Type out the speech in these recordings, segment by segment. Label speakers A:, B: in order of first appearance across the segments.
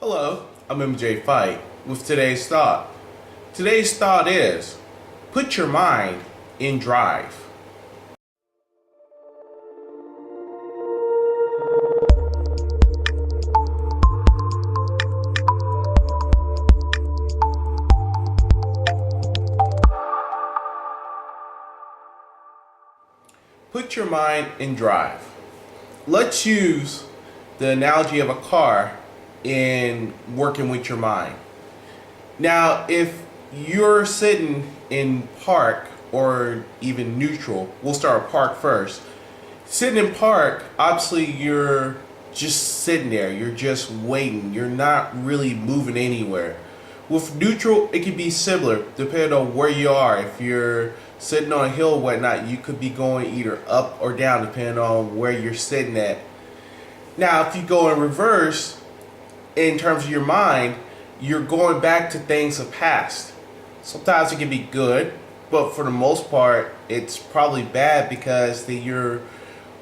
A: Hello, I'm MJ Fite with today's thought. Today's thought is put your mind in drive. Put your mind in drive. Let's use the analogy of a car in working with your mind. Now, if you're sitting in park or even neutral, we'll start with park first. Sitting in park, obviously you're just sitting there, you're just waiting, you're not really moving anywhere. With neutral, it can be similar depending on where you are. If you're sitting on a hill or whatnot, you could be going either up or down depending on where you're sitting at. Now, if you go in reverse, in terms of your mind, you're going back to things of past. Sometimes it can be good, but for the most part, it's probably bad because you're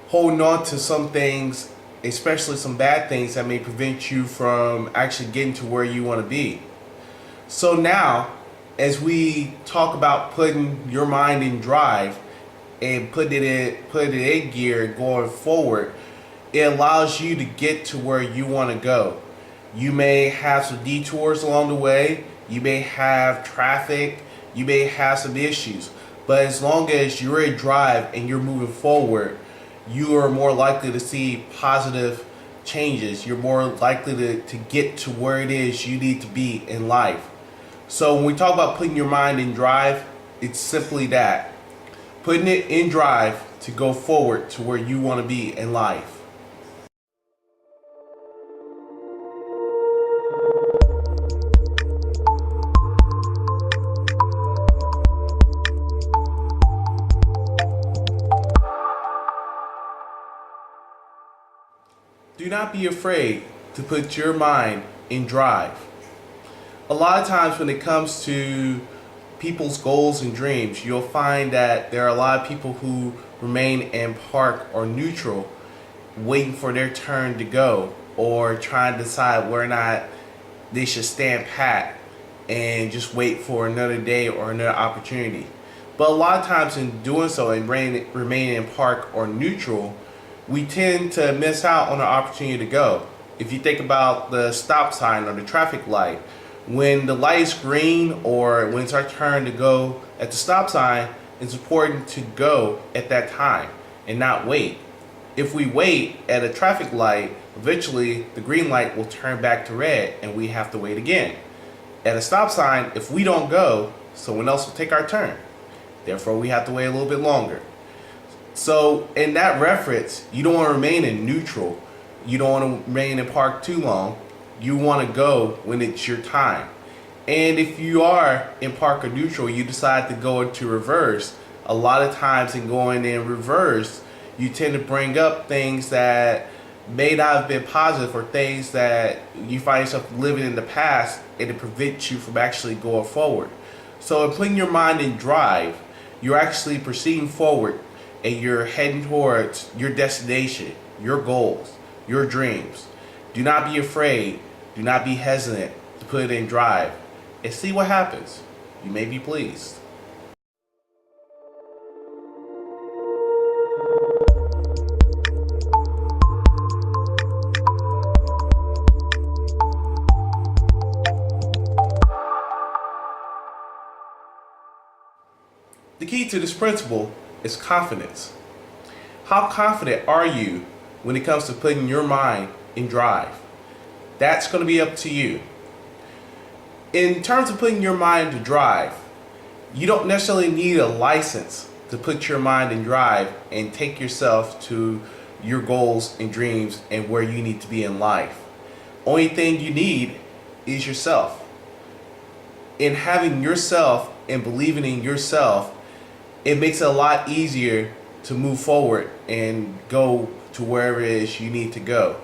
A: holding on to some things, especially some bad things that may prevent you from actually getting to where you want to be. So now, as we talk about putting your mind in drive and putting it in gear and going forward, it allows you to get to where you want to go. You may have some detours along the way, you may have traffic, you may have some issues, but as long as you're in drive and you're moving forward, you are more likely to see positive changes. You're more likely to get to where it is you need to be in life. So when we talk about putting your mind in drive, it's simply that. Putting it in drive to go forward to where you want to be in life. Do not be afraid to put your mind in drive. A lot of times when it comes to people's goals and dreams, you'll find that there are a lot of people who remain in park or neutral, waiting for their turn to go, or trying to decide whether or not they should stand pat and just wait for another day or another opportunity. But a lot of times in doing so and remaining in park or neutral, we tend to miss out on the opportunity to go. If you think about the stop sign or the traffic light, when the light is green or when it's our turn to go at the stop sign, it's important to go at that time and not wait. If we wait at a traffic light, eventually the green light will turn back to red and we have to wait again. At a stop sign, if we don't go, someone else will take our turn. Therefore, we have to wait a little bit longer. So in that reference, you don't want to remain in neutral. You don't want to remain in park too long. You want to go when it's your time. And if you are in park or neutral, you decide to go into reverse. A lot of times in going in reverse, you tend to bring up things that may not have been positive or things that you find yourself living in the past and it prevents you from actually going forward. So in putting your mind in drive, you're actually proceeding forward and you're heading towards your destination, your goals, your dreams. Do not be afraid. Do not be hesitant to put it in drive and see what happens. You may be pleased. The key to this principle is confidence. How confident are you when it comes to putting your mind in drive? That's going to be up to you. In terms of putting your mind to drive, you don't necessarily need a license to put your mind in drive and take yourself to your goals and dreams and where you need to be in life. Only thing you need is yourself. In having yourself and believing in yourself, it makes it a lot easier to move forward and go to wherever it is you need to go.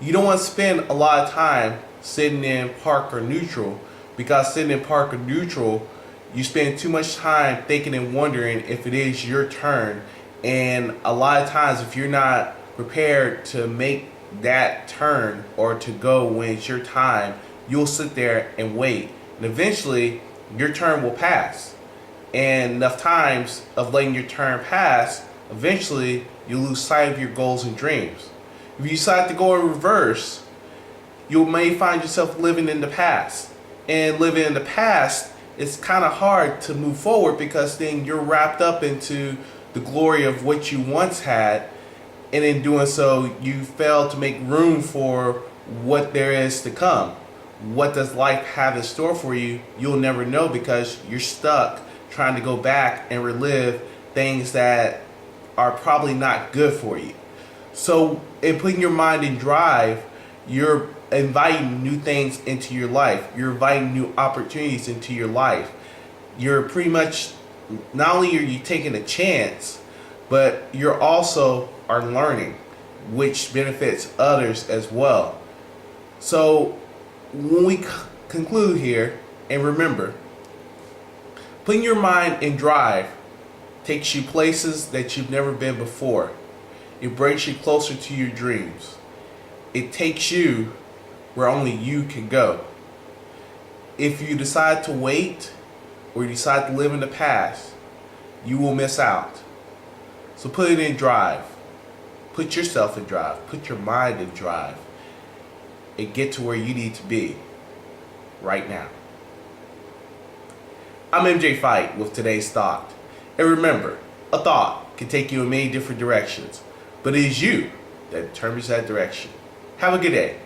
A: You don't want to spend a lot of time sitting in park or neutral, because sitting in park or neutral, you spend too much time thinking and wondering if it is your turn. And a lot of times, if you're not prepared to make that turn or to go when it's your time, you'll sit there and wait. And eventually, your turn will pass. And enough times of letting your turn pass, eventually you lose sight of your goals and dreams. If you decide to go in reverse, you may find yourself living in the past. And living in the past, it's kind of hard to move forward because then you're wrapped up into the glory of what you once had. And in doing so, you fail to make room for what there is to come. What does life have in store for you? You'll never know because you're stuck trying to go back and relive things that are probably not good for you. So in putting your mind in drive, you're inviting new things into your life. You're inviting new opportunities into your life. You're pretty much, not only are you taking a chance, but you're also are learning, which benefits others as well. So when we conclude here, and remember, putting your mind in drive takes you places that you've never been before. It brings you closer to your dreams. It takes you where only you can go. If you decide to wait or you decide to live in the past, you will miss out. So put it in drive. Put yourself in drive. Put your mind in drive. And get to where you need to be right now. I'm MJ Fite with today's thought. And remember, a thought can take you in many different directions, but it is you that determines that direction. Have a good day.